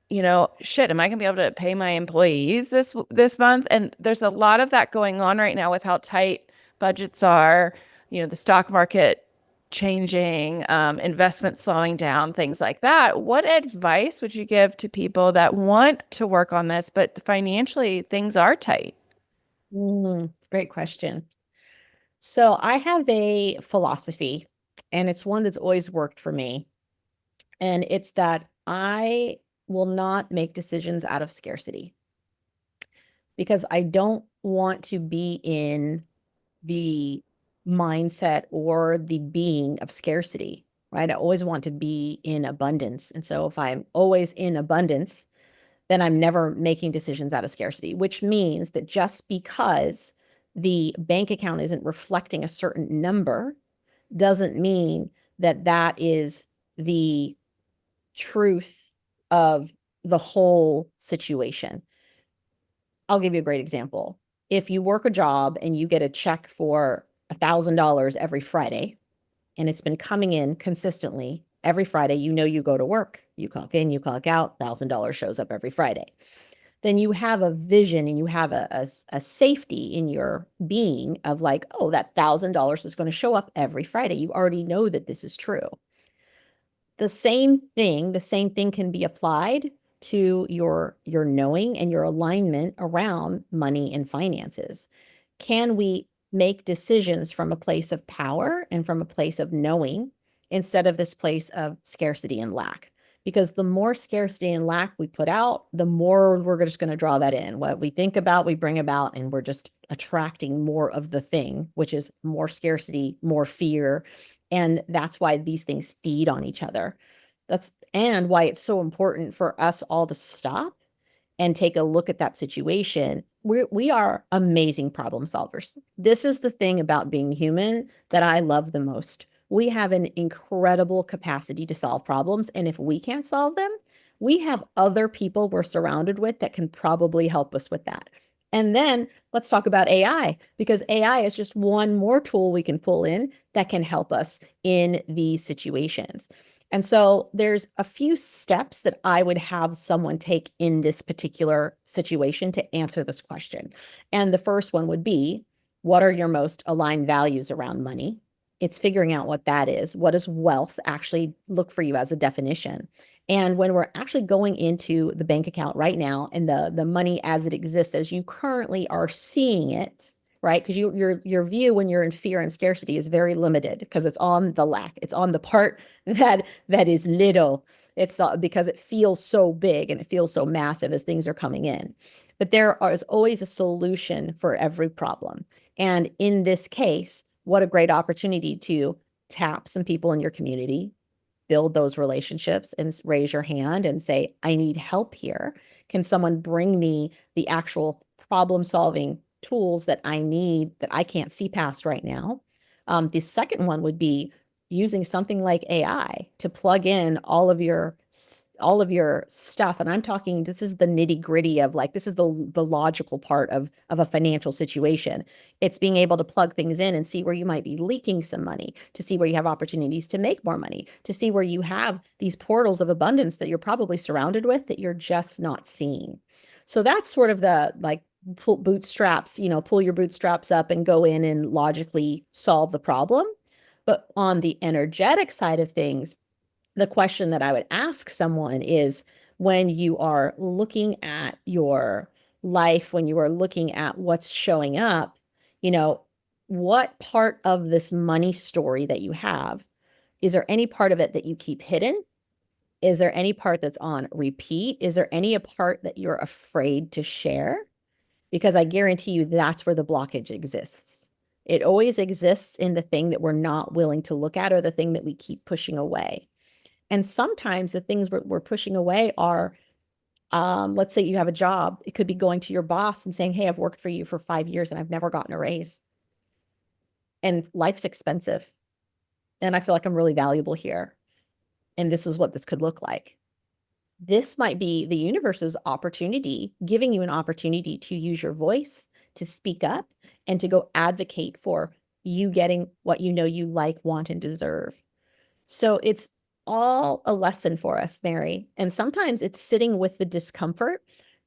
shit, am I going to be able to pay my employees this month? And there's a lot of that going on right now with how tight budgets are, the stock market changing, investment slowing down, things like that. What advice would you give to people that want to work on this, but financially things are tight? Great question. So I have a philosophy, and it's one that's always worked for me. And it's that I will not make decisions out of scarcity because I don't want to be in the mindset or the being of scarcity, right? I always want to be in abundance. And so if I'm always in abundance, then I'm never making decisions out of scarcity, which means that just because the bank account isn't reflecting a certain number doesn't mean that that is the truth of the whole situation. I'll give you a great example. If you work a job and you get a check for $1,000 every Friday, and it's been coming in consistently every Friday, you go to work, you clock in, you clock out, $1,000 shows up every Friday. Then you have a vision and you have a safety in your being of like, oh, that $1,000 is going to show up every Friday. You already know that this is true. The same thing can be applied to your knowing and your alignment around money and finances. Can we make decisions from a place of power and from a place of knowing instead of this place of scarcity and lack? Because the more scarcity and lack we put out, the more we're just going to draw that in. What we think about, we bring about, and we're just attracting more of the thing, which is more scarcity, more fear. And that's why these things feed on each other. and why it's so important for us all to stop and take a look at that situation. We are amazing problem solvers. This is the thing about being human that I love the most. We have an incredible capacity to solve problems. And if we can't solve them, we have other people we're surrounded with that can probably help us with that. And then let's talk about AI, because AI is just one more tool we can pull in that can help us in these situations. And so there's a few steps that I would have someone take in this particular situation to answer this question. And the first one would be, what are your most aligned values around money? It's figuring out what that is. What does wealth actually look for you as a definition? And when we're actually going into the bank account right now and the money as it exists, as you currently are seeing it, right? Because your view when you're in fear and scarcity is very limited because it's on the lack. It's on the part that is little. Because it feels so big and it feels so massive as things are coming in. But there is always a solution for every problem. And in this case, what a great opportunity to tap some people in your community, build those relationships and raise your hand and say, I need help here. Can someone bring me the actual problem solving tools that I need that I can't see past right now? The second one would be using something like AI to plug in all of your stuff. And I'm talking, this is the nitty gritty of like, this is the logical part of a financial situation. It's being able to plug things in and see where you might be leaking some money, to see where you have opportunities to make more money, to see where you have these portals of abundance that you're probably surrounded with that you're just not seeing. So that's sort of the like pull your bootstraps up and go in and logically solve the problem. But on the energetic side of things, the question that I would ask someone is, when you are looking at your life, when you are looking at what's showing up, you know, what part of this money story that you have, is there any part of it that you keep hidden? Is there any part that's on repeat? Is there any part that you're afraid to share? Because I guarantee you that's where the blockage exists. It always exists in the thing that we're not willing to look at or the thing that we keep pushing away. And sometimes the things we're pushing away are, let's say you have a job. It could be going to your boss and saying, hey, I've worked for you for 5 years and I've never gotten a raise. And life's expensive. And I feel like I'm really valuable here. And this is what this could look like. This might be the universe's opportunity, giving you an opportunity to use your voice, to speak up, and to go advocate for you getting what you know you like, want, and deserve. So it's all a lesson for us, Mary. And sometimes it's sitting with the discomfort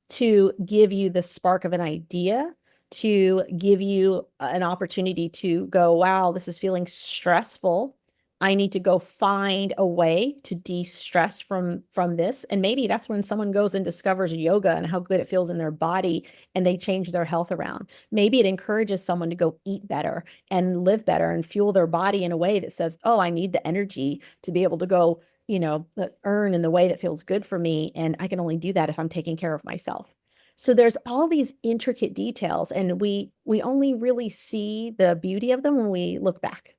to give you the spark of an idea, to give you an opportunity to go, wow, this is feeling stressful. I need to go find a way to de-stress from this. And maybe that's when someone goes and discovers yoga and how good it feels in their body and they change their health around. Maybe it encourages someone to go eat better and live better and fuel their body in a way that says, oh, I need the energy to be able to go, earn in the way that feels good for me. And I can only do that if I'm taking care of myself. So there's all these intricate details, and we only really see the beauty of them when we look back.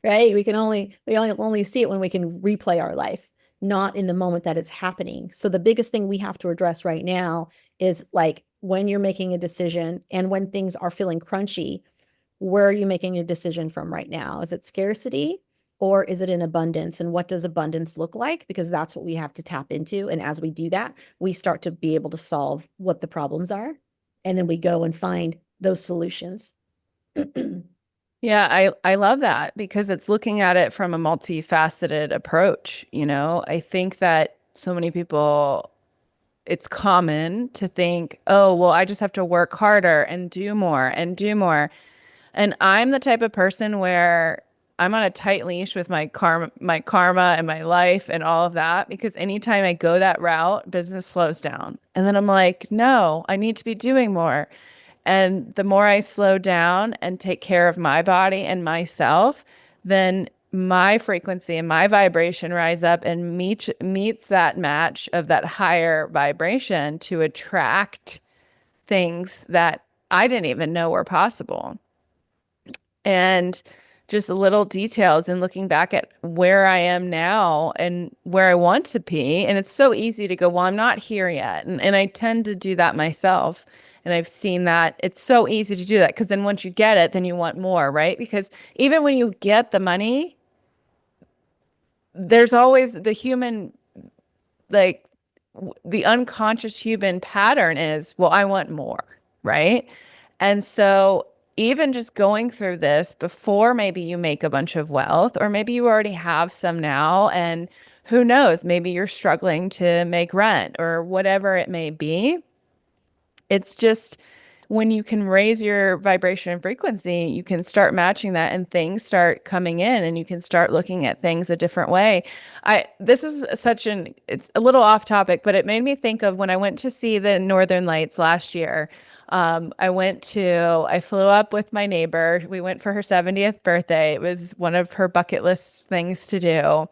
Right? We only see it when we can replay our life, not in the moment that it's happening. So the biggest thing we have to address right now is like when you're making a decision and when things are feeling crunchy, where are you making a decision from right now? Is it scarcity or is it an abundance? And what does abundance look like? Because that's what we have to tap into. And as we do that, we start to be able to solve what the problems are. And then we go and find those solutions. Yeah, I love that because it's looking at it from a multifaceted approach, you know? I think that so many people, it's common to think, "Oh, well, I just have to work harder and do more and do more." And I'm the type of person where I'm on a tight leash with my karma and my life and all of that because anytime I go that route, business slows down. And then I'm like, "No, I need to be doing more." And the more I slow down and take care of my body and myself, then my frequency and my vibration rise up and meets that match of that higher vibration to attract things that I didn't even know were possible. And just little details and looking back at where I am now and where I want to be. And it's so easy to go, well, I'm not here yet. And I tend to do that myself. And I've seen that it's so easy to do that because then once you get it, then you want more, right? Because even when you get the money, there's always the human, like the unconscious human pattern is, well, I want more, right? And so even just going through this before maybe you make a bunch of wealth, or maybe you already have some now, and who knows, maybe you're struggling to make rent or whatever it may be. It's just when you can raise your vibration and frequency, you can start matching that and things start coming in and you can start looking at things a different way. This is it's a little off topic, but it made me think of when I went to see the Northern Lights last year. I flew up with my neighbor. We went for her 70th birthday. It was one of her bucket list things to do.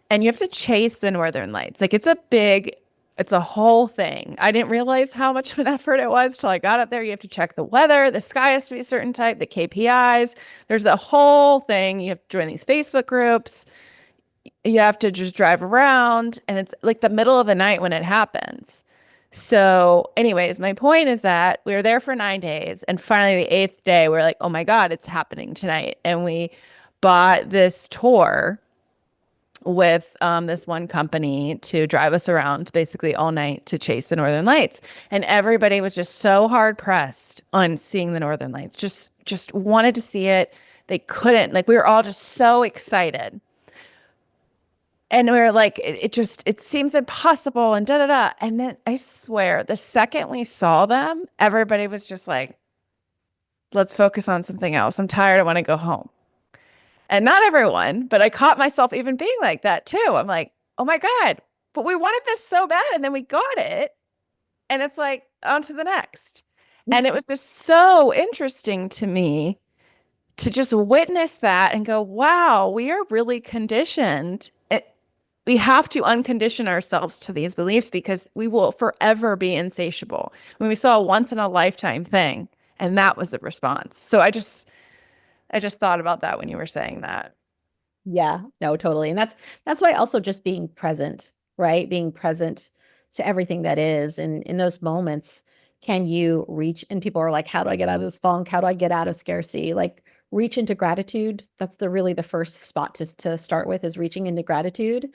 And you have to chase the Northern Lights. Like it's a whole thing. I didn't realize how much of an effort it was till I got up there. You have to check the weather. The sky has to be a certain type, the KPIs. There's a whole thing. You have to join these Facebook groups. You have to just drive around. And it's like the middle of the night when it happens. So, anyways, my point is that we were there for 9 days. And finally, the eighth day, we're like, oh my God, it's happening tonight. And we bought this tour with this one company to drive us around basically all night to chase the Northern Lights. And everybody was just so hard pressed on seeing the Northern Lights, just wanted to see it. They couldn't, like we were all just so excited. And we were like, it seems impossible and da da da. And then I swear, the second we saw them, everybody was just like, let's focus on something else. I'm tired. I want to go home. And not everyone, but I caught myself even being like that too. I'm like, oh my God, but we wanted this so bad and then we got it. And it's like, on to the next. And it was just so interesting to me to just witness that and go, wow, we are really conditioned. We have to uncondition ourselves to these beliefs because we will forever be insatiable. When we saw a once in a lifetime thing, and that was the response. So I just thought about that when you were saying that. Yeah, no, totally. And that's why also just being present, right? Being present to everything that is. And in those moments, can you reach? And people are like, how do I get out of this funk? How do I get out of scarcity? Like reach into gratitude. That's really the first spot to start with is reaching into gratitude.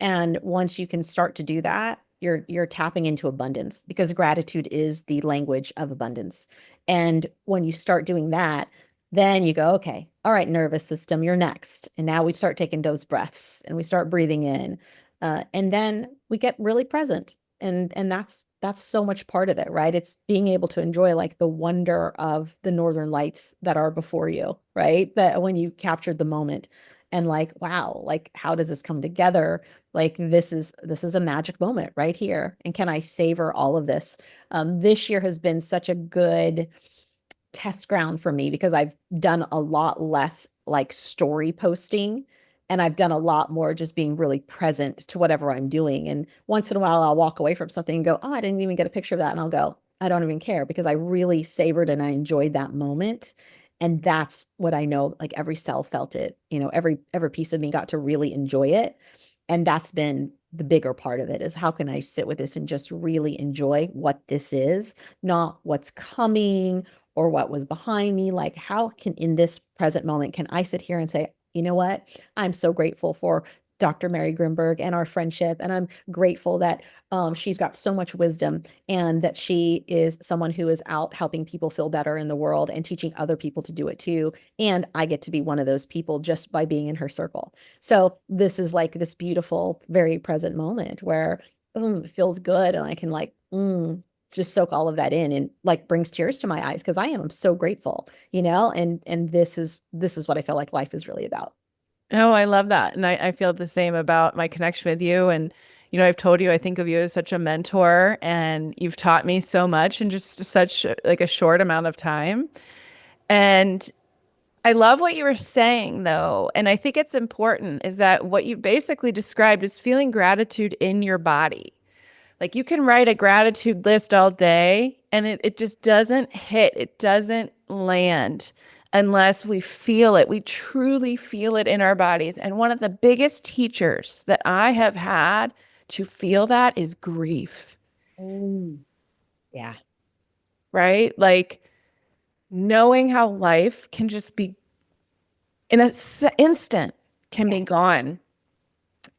And once you can start to do that, you're tapping into abundance because gratitude is the language of abundance. And when you start doing that, then you go, okay, all right, nervous system, you're next. And now we start taking those breaths and we start breathing in. And then we get really present. And that's so much part of it, right? It's being able to enjoy like the wonder of the northern lights that are before you, right? That when you captured the moment and like, wow, like how does this come together? Like this is a magic moment right here. And can I savor all of this? This year has been such a good test ground for me because I've done a lot less like story posting and I've done a lot more just being really present to whatever I'm doing. And once in a while I'll walk away from something and go, "Oh, I didn't even get a picture of that." And I'll go, "I don't even care because I really savored and I enjoyed that moment." And that's what I know, like every cell felt it, every piece of me got to really enjoy it. And that's been the bigger part of it is how can I sit with this and just really enjoy what this is, not what's coming or what was behind me. Like, how can in this present moment can I sit here and say, you know what? I'm so grateful for Dr. Mary Grimberg and our friendship. And I'm grateful that she's got so much wisdom and that she is someone who is out helping people feel better in the world and teaching other people to do it too. And I get to be one of those people just by being in her circle. So this is like this beautiful, very present moment where it feels good. And I can like, just soak all of that in and like brings tears to my eyes because I'm so grateful, and this is what I feel like life is really about. Oh, I love that. And I feel the same about my connection with you. And, I've told you, I think of you as such a mentor and you've taught me so much in just such like a short amount of time. And I love what you were saying though. And I think it's important is that what you basically described is feeling gratitude in your body. Like you can write a gratitude list all day and it just doesn't hit, it doesn't land unless we feel it. We truly feel it in our bodies. And one of the biggest teachers that I have had to feel that is grief, Mm, yeah. right? Like knowing how life can just be in an instant can Yeah. be gone.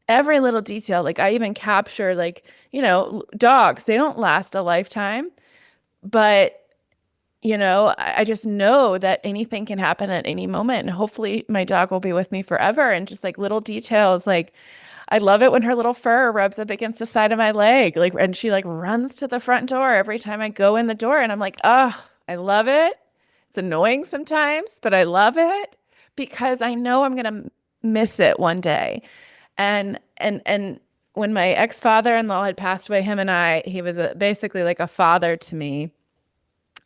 Every little detail, like I even capture like, dogs, they don't last a lifetime, but I just know that anything can happen at any moment. And hopefully my dog will be with me forever. And just like little details, like I love it when her little fur rubs up against the side of my leg, like, and she like runs to the front door every time I go in the door. And I'm like, oh, I love it. It's annoying sometimes, but I love it because I know I'm going to miss it one day. And when my ex-father-in-law had passed away, he was basically like a father to me.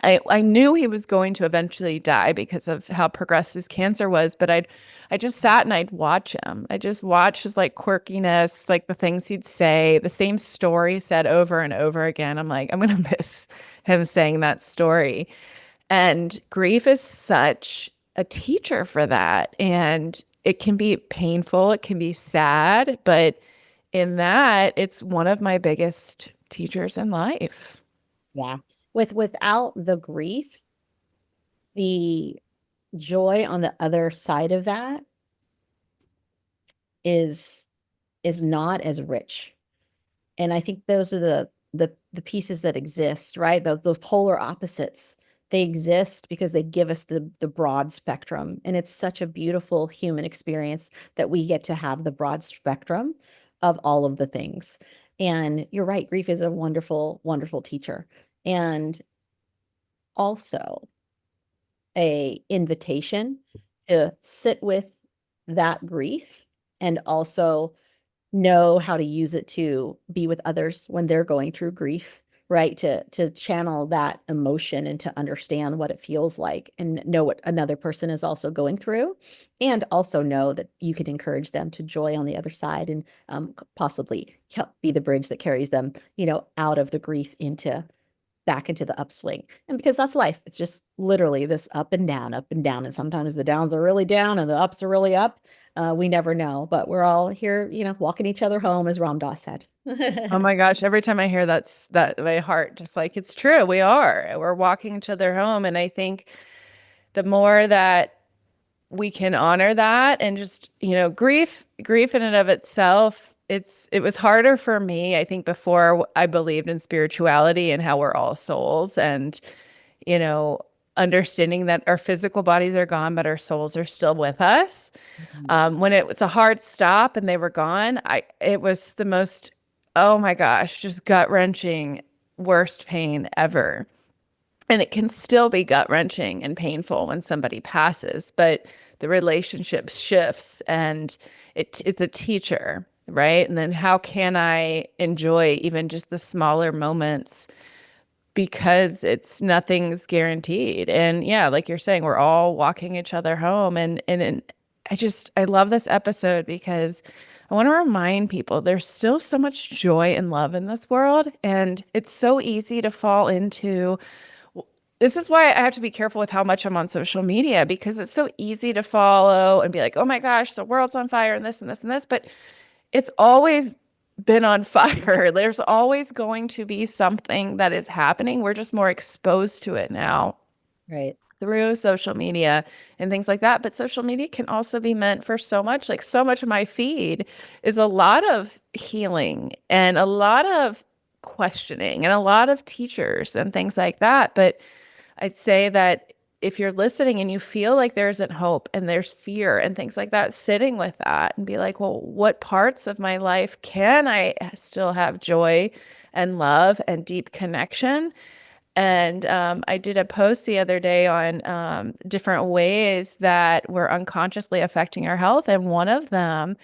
I knew he was going to eventually die because of how progressed his cancer was, but I just sat and I'd watch him. I just watch his like quirkiness, like the things he'd say, the same story said over and over again. I'm like, I'm gonna miss him saying that story. And grief is such a teacher for that. And it can be painful, it can be sad, but in that, it's one of my biggest teachers in life. Yeah. Without the grief, the joy on the other side of that is is not as rich. And I think those are the pieces that exist, right? Those polar opposites. They exist because they give us the broad spectrum. And it's such a beautiful human experience that we get to have the broad spectrum of all of the things. And you're right, grief is a wonderful, wonderful teacher. And also a invitation to sit with that grief and also know how to use it to be with others when they're going through grief, right? To channel that emotion and to understand what it feels like and know what another person is also going through, and also know that you can encourage them to joy on the other side and possibly help be the bridge that carries them, out of the grief into back into the upswing. And because that's life, it's just literally this up and down. And sometimes the downs are really down and the ups are really up. We never know, but we're all here, walking each other home, as Ram Dass said. Oh my gosh, every time I hear that my heart just like it's true. We're walking each other home. And I think the more that we can honor that and just, grief in and of itself, it was harder for me. I think before I believed in spirituality and how we're all souls and, you know, understanding that our physical bodies are gone, but our souls are still with us. Mhm. When it was a hard stop and they were gone, it was the most, oh my gosh, just gut wrenching, worst pain ever. And it can still be gut wrenching and painful when somebody passes, but the relationship shifts and it's a teacher, right? And then how can I enjoy even just the smaller moments because it's nothing's guaranteed. And yeah, like you're saying, we're all walking each other home. And I love this episode because I want to remind people there's still so much joy and love in this world. And it's so easy to fall into this is why I have to be careful with how much I'm on social media because it's so easy to follow and be like, oh my gosh, the world's on fire and this and this and this. But it's always been on fire. There's always going to be something that is happening. We're just more exposed to it now Right. through social media and things like that. But social media can also be meant for so much. Like so much of my feed is a lot of healing and a lot of questioning and a lot of teachers and things like that. But I'd say that if you're listening and you feel like there isn't hope and there's fear and things like that, sitting with that and be like, well, what parts of my life can I still have joy and love and deep connection? And I did a post the other day on different ways that we're unconsciously affecting our health. And one of them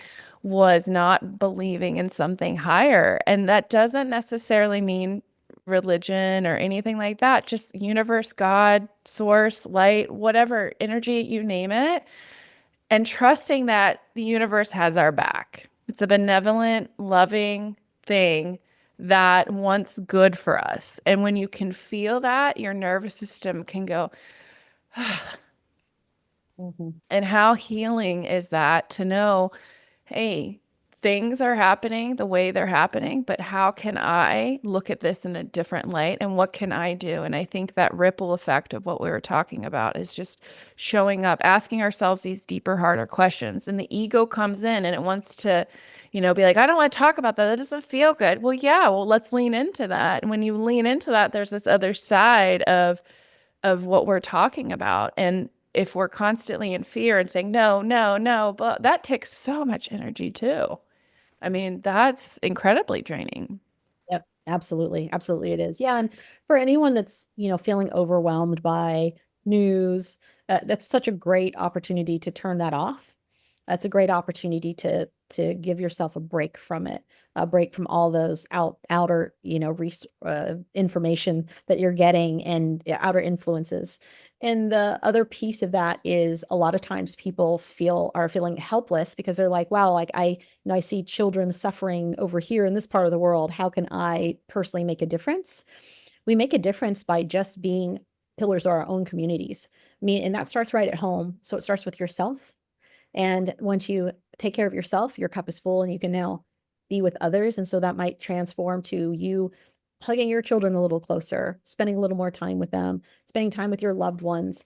was not believing in something higher. And that doesn't necessarily mean religion or anything like that, just universe, God, source, light, whatever energy, you name it, and trusting that the universe has our back. It's a benevolent, loving thing that wants good for us. And when you can feel that, your nervous system can go, Mhm. And how healing is that to know, hey, things are happening the way they're happening, but how can I look at this in a different light and what can I do? And I think that ripple effect of what we were talking about is just showing up, asking ourselves these deeper, harder questions. And the ego comes in and it wants to, be like, I don't want to talk about that. That doesn't feel good. Well, yeah, well, let's lean into that. And when you lean into that, there's this other side of what we're talking about. And if we're constantly in fear and saying, no, no, no, but that takes so much energy too. I mean, that's incredibly draining. Yep, absolutely. Absolutely it is. Yeah, and for anyone that's, feeling overwhelmed by news, that's such a great opportunity to turn that off. That's a great opportunity to give yourself a break from it, a break from all those outer, information that you're getting and outer influences. And the other piece of that is a lot of times people are feeling helpless because they're like, wow, like I see children suffering over here in this part of the world. How can I personally make a difference? We make a difference by just being pillars of our own communities. I mean, and that starts right at home. So it starts with yourself. And once you take care of yourself, your cup is full and you can now be with others. And so that might transform to you hugging your children a little closer, spending a little more time with them, spending time with your loved ones,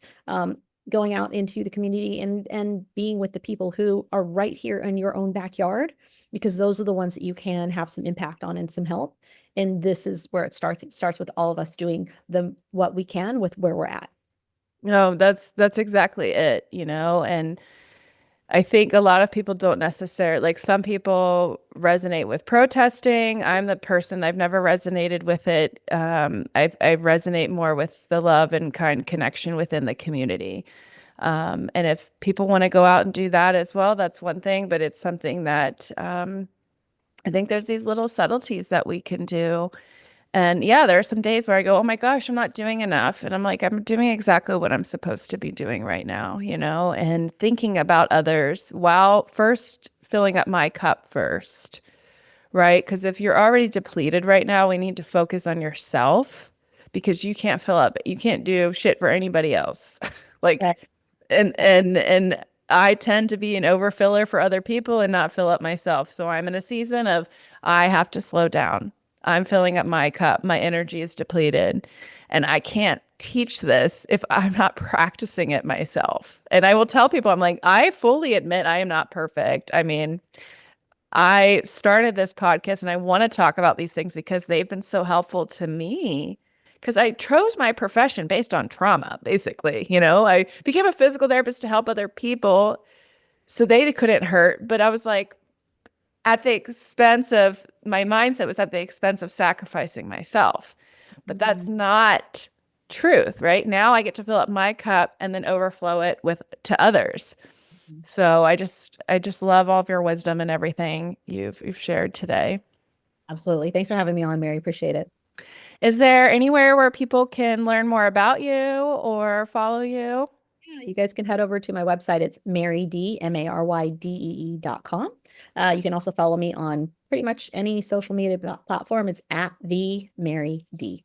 going out into the community and being with the people who are right here in your own backyard, because those are the ones that you can have some impact on and some help. And this is where it starts. It starts with all of us doing what we can with where we're at. No, that's exactly it, and I think a lot of people don't necessarily like some people resonate with protesting. I'm the person I've never resonated with it. I resonate more with the love and kind connection within the community. And if people want to go out and do that as well, that's one thing, but it's something that I think there's these little subtleties that we can do. And yeah, there are some days where I go, oh my gosh, I'm not doing enough. And I'm like, I'm doing exactly what I'm supposed to be doing right now, and thinking about others while first filling up my cup first, right? Because if you're already depleted right now, we need to focus on yourself because you can't do shit for anybody else. Like, Right. and I tend to be an overfiller for other people and not fill up myself. So I'm in a season of I have to slow down. I'm filling up my cup. My energy is depleted. And I can't teach this if I'm not practicing it myself. And I will tell people, I'm like, I fully admit I am not perfect. I mean, I started this podcast and I want to talk about these things because they've been so helpful to me. Because I chose my profession based on trauma, basically. I became a physical therapist to help other people so they couldn't hurt. But I was like, at the expense of my mindset was at the expense of sacrificing myself. But that's Mhm. not truth, right? Now I get to fill up my cup and then overflow it with to others. So I just love all of your wisdom and everything you've shared today. Absolutely. Thanks for having me on, Mary. Appreciate it. Is there anywhere where people can learn more about you or follow you? Yeah, you guys can head over to my website. It's marydee.com. You can also follow me on pretty much any social media platform. It's at the Mary D.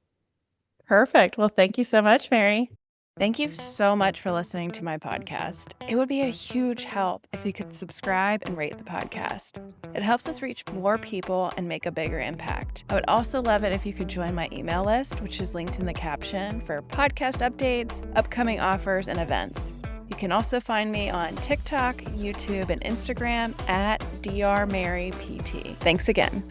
Perfect. Well, thank you so much, Mary. Thank you so much for listening to my podcast. It would be a huge help if you could subscribe and rate the podcast. It helps us reach more people and make a bigger impact. I would also love it if you could join my email list, which is linked in the caption, for podcast updates, upcoming offers, and events. You can also find me on TikTok, YouTube, and Instagram at drmarypt. Thanks again.